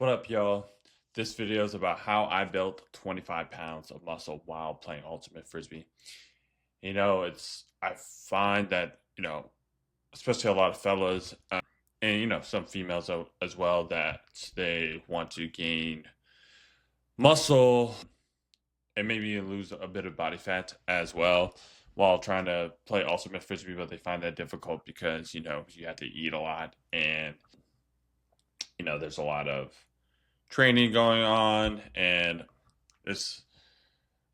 What up, y'all? This video is about how I built 25 pounds of muscle while playing Ultimate Frisbee. I find that, especially a lot of fellas, and, some females as well, that they want to gain muscle and maybe lose a bit of body fat as well while trying to play Ultimate Frisbee, but they find that difficult because, you have to eat a lot and, there's a lot of training going on and there's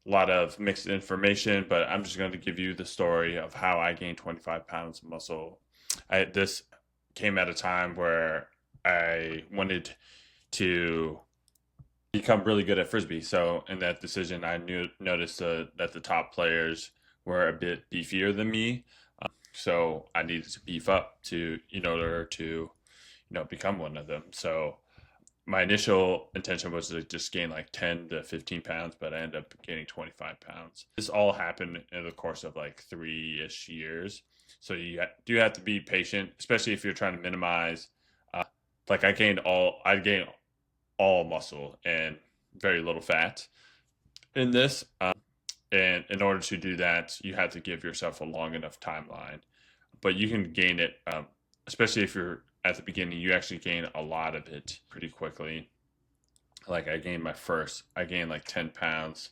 a lot of mixed information, but I'm just going to give you the story of how I gained 25 pounds of muscle. This came at a time where I wanted to become really good at Frisbee. So in that decision, noticed that the top players were a bit beefier than me. So I needed to beef up in order to, become one of them. So my initial intention was to just gain like 10 to 15 pounds, but I ended up gaining 25 pounds. This all happened in the course of like 3-ish years. So you do have to be patient, especially if you're trying to minimize. Like I gained all muscle and very little fat in this. And in order to do that, you have to give yourself a long enough timeline. But you can gain it, especially if you're at the beginning, you actually gain a lot of it pretty quickly. Like I gained like 10 pounds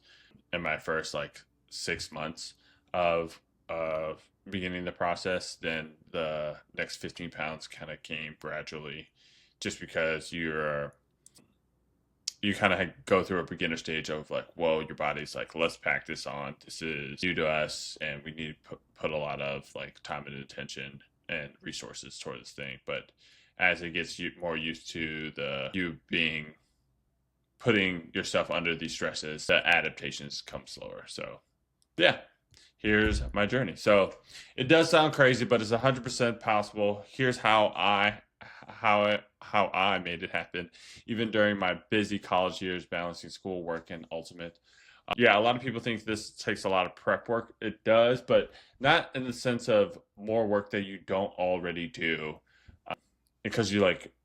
in my first like 6 months of beginning the process. Then the next 15 pounds kind of came gradually, just because you kind of go through a beginner stage of like, whoa, your body's like, let's pack this on. This is new to us, and we need to put a lot of like time and attention and resources toward this thing. But as it gets more used to putting yourself under these stresses, the adaptations come slower. So yeah, here's my journey. So it does sound crazy, but it's 100% possible. Here's how I made it happen, even during my busy college years, balancing school, work, and Ultimate. Yeah, a lot of people think this takes a lot of prep work. It does, but not in the sense of more work that you don't already do. Because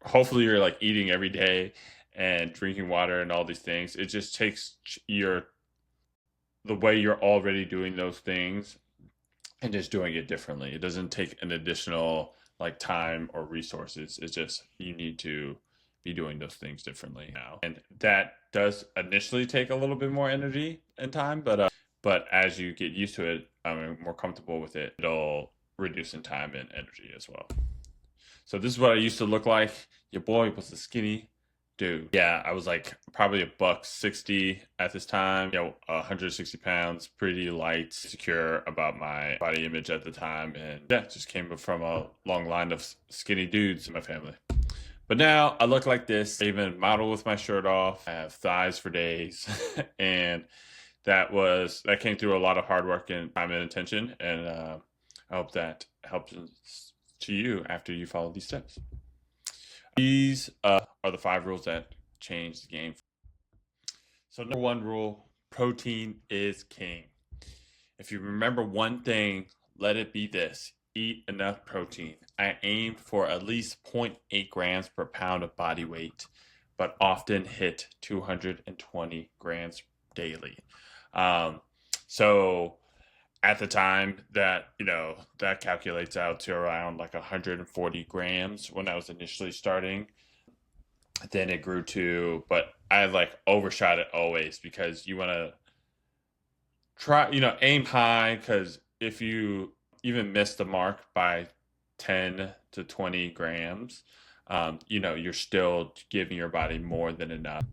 hopefully you're like eating every day and drinking water and all these things. It just takes the way you're already doing those things and just doing it differently. It doesn't take an additional like time or resources. It's just you need to be doing those things differently now, and that does initially take a little bit more energy and time. But as you get used to it, more comfortable with it, it'll reduce in time and energy as well. So this is what I used to look like. Your boy was a skinny dude. Yeah, I was like probably $160 at this time. 160 pounds, pretty light, secure about my body image at the time, and yeah, just came from a long line of skinny dudes in my family. But now I look like this. I even model with my shirt off. I have thighs for days, and that came through a lot of hard work and time and attention. And I hope that helps to you after you follow these steps. These are the 5 rules that change the game. So number 1 rule: protein is king. If you remember one thing, let it be this: eat enough protein. I aimed for at least 0.8 grams per pound of body weight, but often hit 220 grams daily. So at the time that calculates out to around like 140 grams when I was initially starting. Then it grew to, but I like overshot it always, because you want to try, aim high, because if you even miss the mark by 10 to 20 grams, you're still giving your body more than enough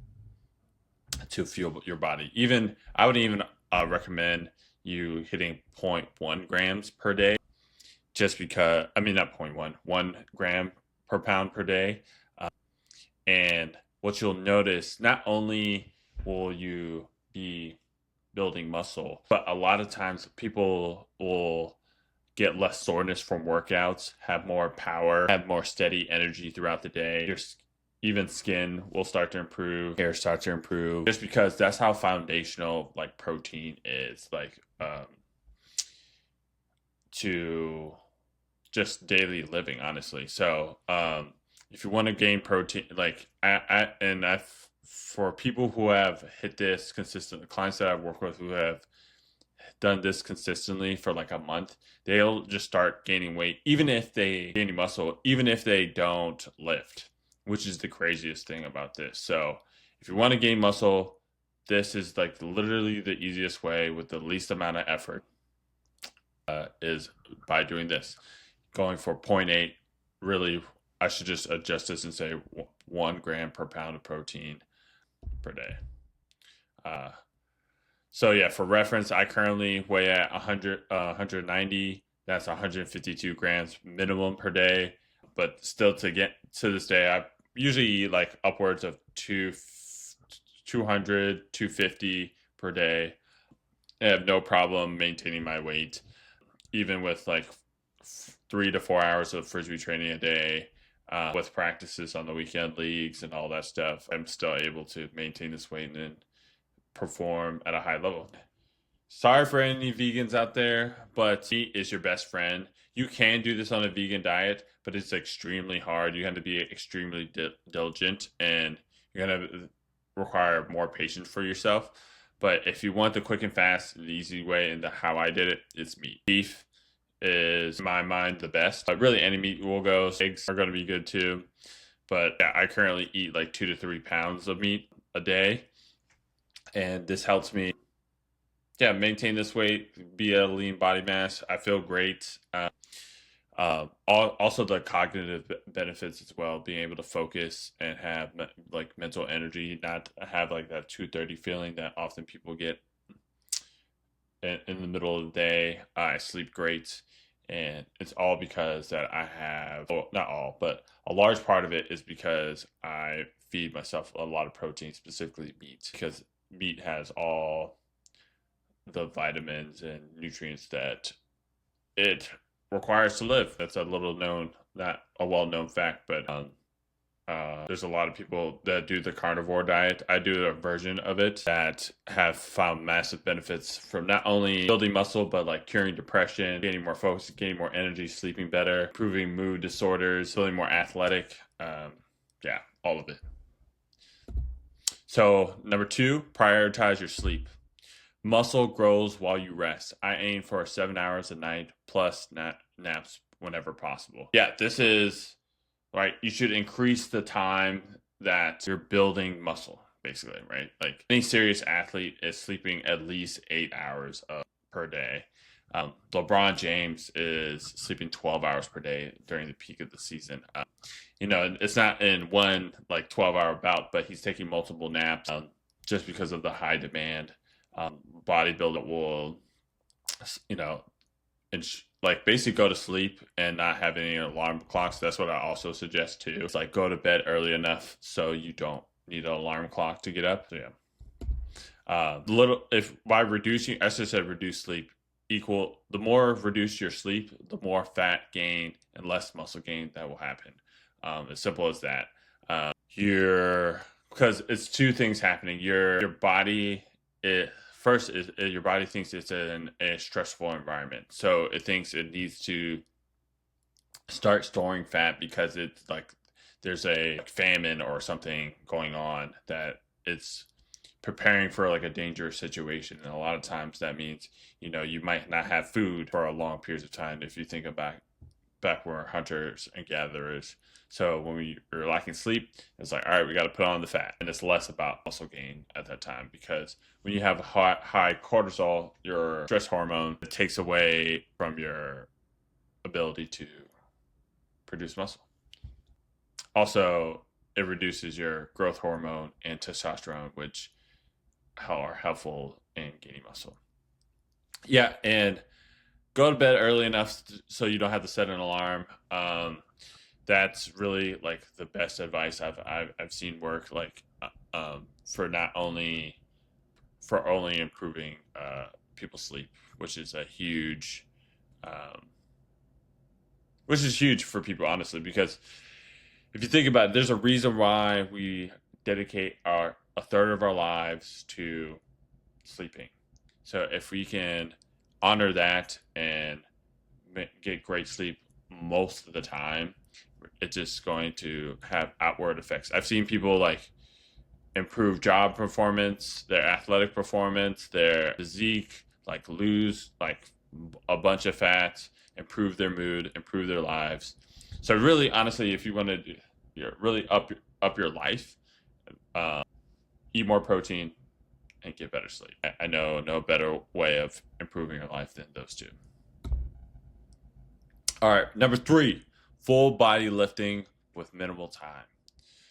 to fuel your body. I would even recommend you hitting 0.1 grams per day, just because, not 0.1, 1 gram per pound per day. And what you'll notice, not only will you be building muscle, but a lot of times people will get less soreness from workouts, have more power, have more steady energy throughout the day. Even skin will start to improve, hair starts to improve, just because that's how foundational like protein is, like to just daily living, honestly. So if you want to gain protein, like for people who have hit this consistent, clients that I've worked with who have done this consistently for like a month, they'll just start gaining weight, even if they gaining muscle, even if they don't lift, which is the craziest thing about this. So if you want to gain muscle, this is like literally the easiest way with the least amount of effort, is by doing this, going for 0.8. Really, I should just adjust this and say 1 gram per pound of protein per day. So yeah, for reference, I currently weigh at 190. That's 152 grams minimum per day. But still, to get to this day, I usually eat like upwards of 200, 250 per day. I have no problem maintaining my weight, even with like 3 to 4 hours of Frisbee training a day. With practices on the weekend leagues and all that stuff, I'm still able to maintain this weight and then perform at a high level. Sorry for any vegans out there, but meat is your best friend. You can do this on a vegan diet, but it's extremely hard. You have to be extremely diligent, and you're going to require more patience for yourself. But if you want the quick and fast, the easy way, and how I did it, it's meat. Beef is, in my mind, the best. Really, any meat will go. Eggs are going to be good too. But yeah, I currently eat like 2 to 3 pounds of meat a day. And this helps me, yeah, maintain this weight, be a lean body mass. I feel great. Also the cognitive benefits as well, being able to focus and have like mental energy, not have like that 2:30 feeling that often people get in the middle of the day. I sleep great, and it's all because that I have, well, not all, but a large part of it is because I feed myself a lot of protein, specifically meat, because meat has all the vitamins and nutrients that it requires to live. That's a little known, not a well-known fact, but there's a lot of people that do the carnivore diet. I do a version of it that have found massive benefits from not only building muscle, but like curing depression, gaining more focus, gaining more energy, sleeping better, improving mood disorders, feeling more athletic. Yeah, all of it. So number 2, prioritize your sleep. Muscle grows while you rest. I aim for 7 hours a night plus naps whenever possible. Yeah, this is right. You should increase the time that you're building muscle, basically, right? Like any serious athlete is sleeping at least 8 hours per day. LeBron James is sleeping 12 hours per day during the peak of the season. It's not in one like 12-hour bout, but he's taking multiple naps just because of the high demand. Bodybuilder will, like basically go to sleep and not have any alarm clocks. That's what I also suggest too. It's like go to bed early enough so you don't need an alarm clock to get up. So yeah, if by reducing, as I said, reduce sleep equal, the more reduce your sleep, the more fat gain and less muscle gain that will happen. As simple as that. Because it's two things happening. Your body, first is your body thinks it's in a stressful environment, so it thinks it needs to start storing fat because it's like there's a famine or something going on, that it's preparing for like a dangerous situation. And a lot of times that means you might not have food for a long period of time. If you think about back where hunters and gatherers. So when you're lacking sleep, it's like, all right, we got to put on the fat. And it's less about muscle gain at that time, because when you have high cortisol, your stress hormone, it takes away from your ability to produce muscle. Also, it reduces your growth hormone and testosterone, which are helpful in gaining muscle. Yeah, and go to bed early enough so you don't have to set an alarm. That's really like the best advice I've seen work, like for only improving people's sleep, which is huge for people, honestly, because if you think about it, there's a reason why we dedicate a third of our lives to sleeping. So if we can honor that and get great sleep most of the time, it's just going to have outward effects. I've seen people like improve job performance, their athletic performance, their physique, like lose like a bunch of fat, improve their mood, improve their lives. So really, honestly, if you want to really up your life, uh, eat more protein and get better sleep. I know no better way of improving your life than those two. All right, number 3, full body lifting with minimal time.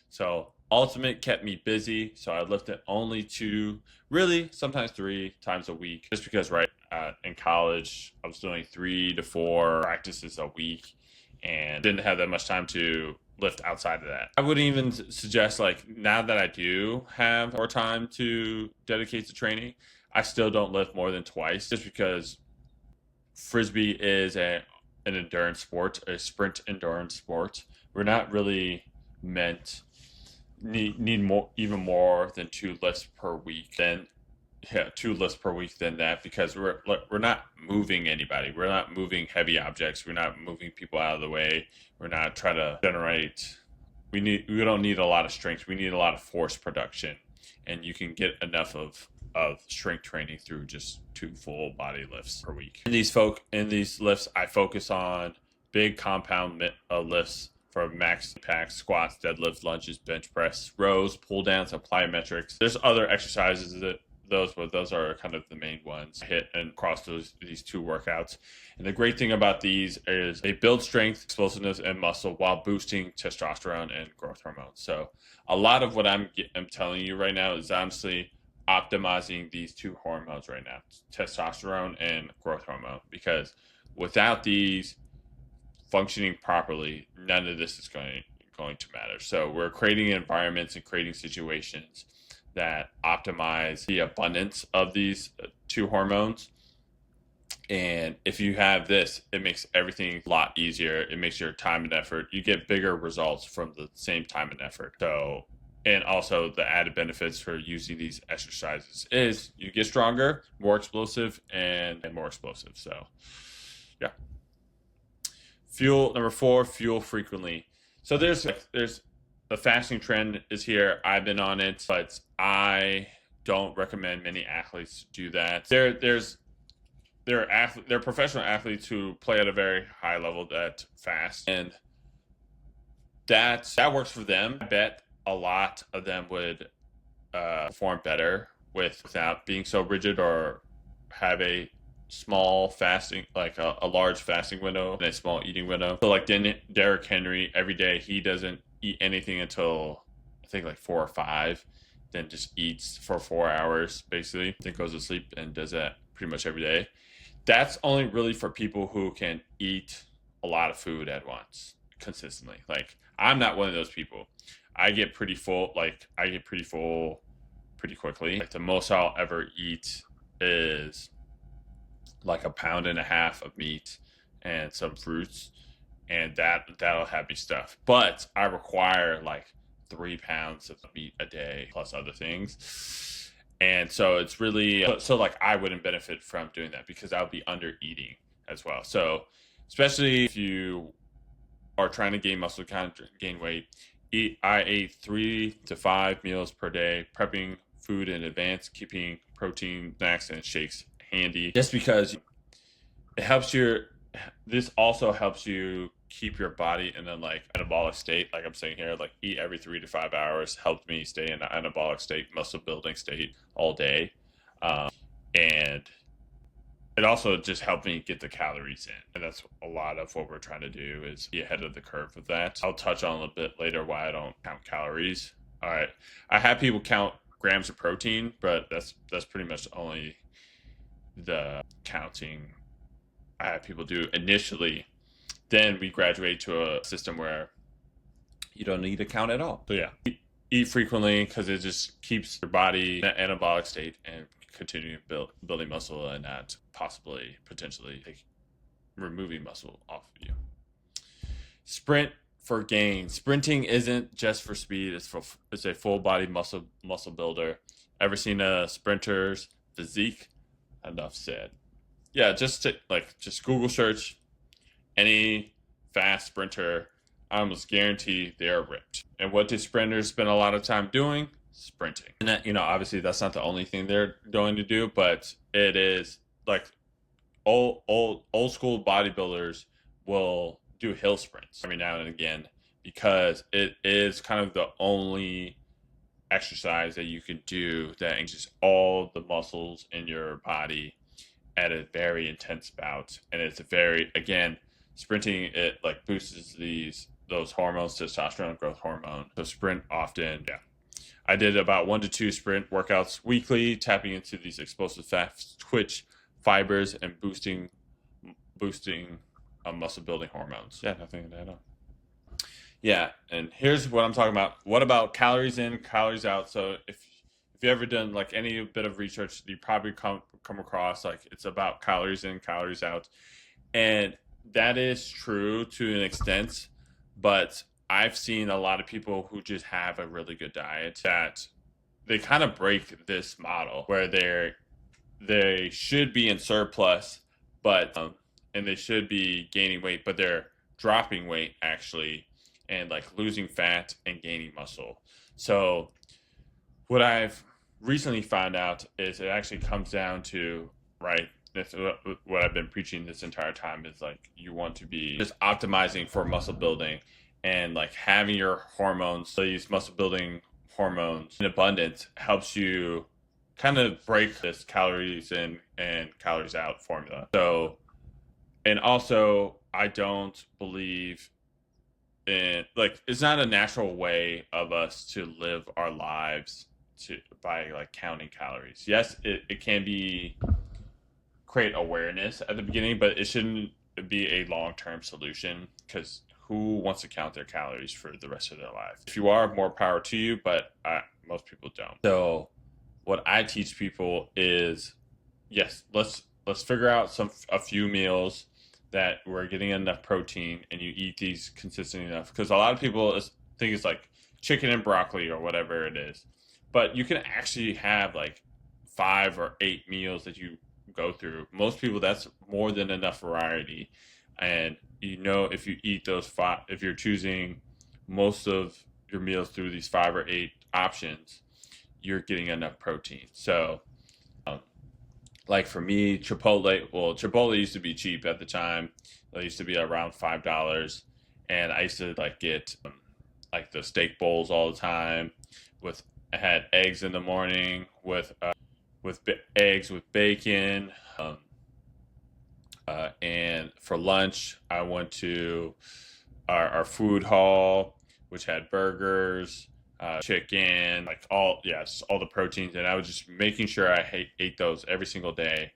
So Ultimate kept me busy, so I lifted only 2, really sometimes 3 times a week, just because in college I was doing 3 to 4 practices a week, and didn't have that much time to lift outside of that. I wouldn't even suggest, like, now that I do have more time to dedicate to training, I still don't lift more than twice, just because Frisbee is an endurance sport, a sprint endurance sport. We're not really meant need more, even more than 2 lifts per week. Then 2 lifts per week than that, because we're not moving anybody. We're not moving heavy objects. We're not moving people out of the way. We're not trying to generate. We don't need a lot of strength. We need a lot of force production, and you can get enough of strength training through just 2 full body lifts per week. In these lifts, I focus on big compound lifts for max impact: squats, deadlifts, lunges, bench press, rows, pull downs, and plyometrics. There's other exercises but those are kind of the main ones I hit and across these 2 workouts. And the great thing about these is they build strength, explosiveness, and muscle while boosting testosterone and growth hormone. So a lot of what I'm telling you right now is honestly optimizing these 2 hormones right now, testosterone and growth hormone, because without these functioning properly, none of this is going to matter. So we're creating environments and creating situations that optimize the abundance of these 2 hormones. And if you have this, it makes everything a lot easier. It makes your time and effort, you get bigger results from the same time and effort. So, and also the added benefits for using these exercises is you get stronger, more explosive, and more explosive. So yeah. Number 4, fuel frequently. So there's the fasting trend is here. I've been on it, but I don't recommend many athletes do that. There are professional athletes who play at a very high level that fast, and that works for them. I bet a lot of them would perform better without being so rigid, or have a small fasting, like a large fasting window and a small eating window. So like Derrick Henry, every day he doesn't eat anything until I think like 4 or 5, then just eats for 4 hours basically, then goes to sleep and does that pretty much every day. That's only really for people who can eat a lot of food at once consistently. Like, I'm not one of those people. I get pretty full pretty quickly. Like, the most I'll ever eat is like 1.5 pounds of meat and some fruits, and that'll have me stuffed. But I require like 3 pounds of meat a day plus other things, and so it's really like I wouldn't benefit from doing that, because I'll be under eating as well. So especially if you are trying to gain muscle, gain weight, I ate 3 to 5 meals per day, prepping food in advance, keeping protein snacks and shakes handy, just because it helps this also helps you keep your body in a like anabolic state. Like I'm saying here, like eat every 3 to 5 hours helped me stay in an anabolic state, muscle building state all day. And it also just helped me get the calories in. And that's a lot of what we're trying to do, is be ahead of the curve with that. I'll touch on a little bit later why I don't count calories. All right. I have people count grams of protein, but that's pretty much only the counting I have people do initially. Then we graduate to a system where you don't need to count at all. So yeah, eat frequently, because it just keeps your body in an anabolic state and continue building muscle, and not potentially removing muscle off of you. Sprint for gain. Sprinting isn't just for speed. It's a full body muscle builder. Ever seen a sprinter's physique? Enough said. Yeah, just Google search any fast sprinter. I almost guarantee they're ripped. And what do sprinters spend a lot of time doing? Sprinting. And that, obviously that's not the only thing they're going to do, but it is like old school bodybuilders will do hill sprints every now and again because it is kind of the only exercise that you can do that engages all the muscles in your body at a very intense bout. And it's sprinting, it like boosts those hormones, testosterone, growth hormone. So sprint often. Yeah, I did about 1 to 2 sprint workouts weekly, tapping into these explosive fat twitch fibers and boosting muscle building hormones. Yeah, nothing to add on. Yeah, and here's what I'm talking about. What about calories in, calories out? So if you ever done like any bit of research, you probably come across like it's about calories in, calories out. And that is true to an extent, but I've seen a lot of people who just have a really good diet that they kind of break this model where they should be in surplus, but and they should be gaining weight, but they're dropping weight actually, and like losing fat and gaining muscle. So what I've recently found out is it actually comes down to, right, that's what I've been preaching this entire time, is like you want to be just optimizing for muscle building and like having your hormones, so these muscle building hormones in abundance helps you kind of break this calories in and calories out formula. So, and also I don't believe in, like, it's not a natural way of us to live our lives by like counting calories. Yes, it can be create awareness at the beginning, but it shouldn't be a long-term solution, because who wants to count their calories for the rest of their life? If you are, more power to you, but most people don't. So what I teach people is, yes, let's figure out a few meals that we're getting enough protein and you eat these consistently enough, because a lot of people think it's like chicken and broccoli or whatever it is, but you can actually have like 5 or 8 meals that you go through. Most people, that's more than enough variety. And if you eat those 5, if you're choosing most of your meals through these 5 or 8 options, you're getting enough protein. So like for me, Chipotle used to be cheap at the time. It used to be around $5, and I used to like get like the steak bowls all the time. I had eggs in the morning with eggs with bacon, and for lunch I went to our food hall, which had burgers, chicken, like all the proteins, and I was just making sure I ate those every single day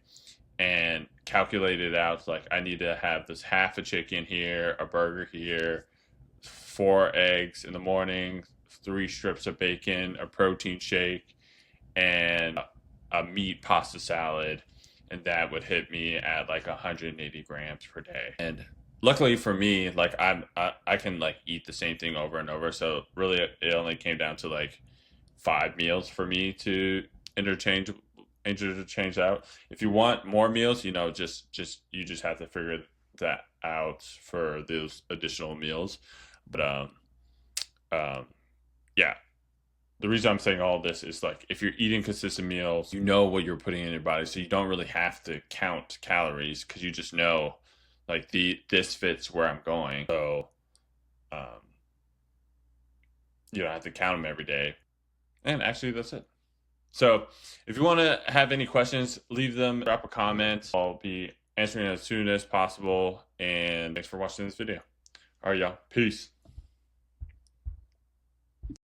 and calculated out like I need to have this half a chicken here, a burger here, 4 eggs in the morning, 3 strips of bacon, a protein shake, and a meat pasta salad, and that would hit me at like 180 grams per day. And luckily for me, like I can like eat the same thing over and over. So really, it only came down to like 5 meals for me to interchange out. If you want more meals, you just have to figure that out for those additional meals. But yeah. The reason I'm saying all this is like if you're eating consistent meals, you know what you're putting in your body, so you don't really have to count calories, because you just know like this fits where I'm going. So you don't have to count them every day. And actually, that's it. So if you want to have any questions, leave them, drop a comment. I'll be answering as soon as possible. And thanks for watching this video. All right, y'all. Peace.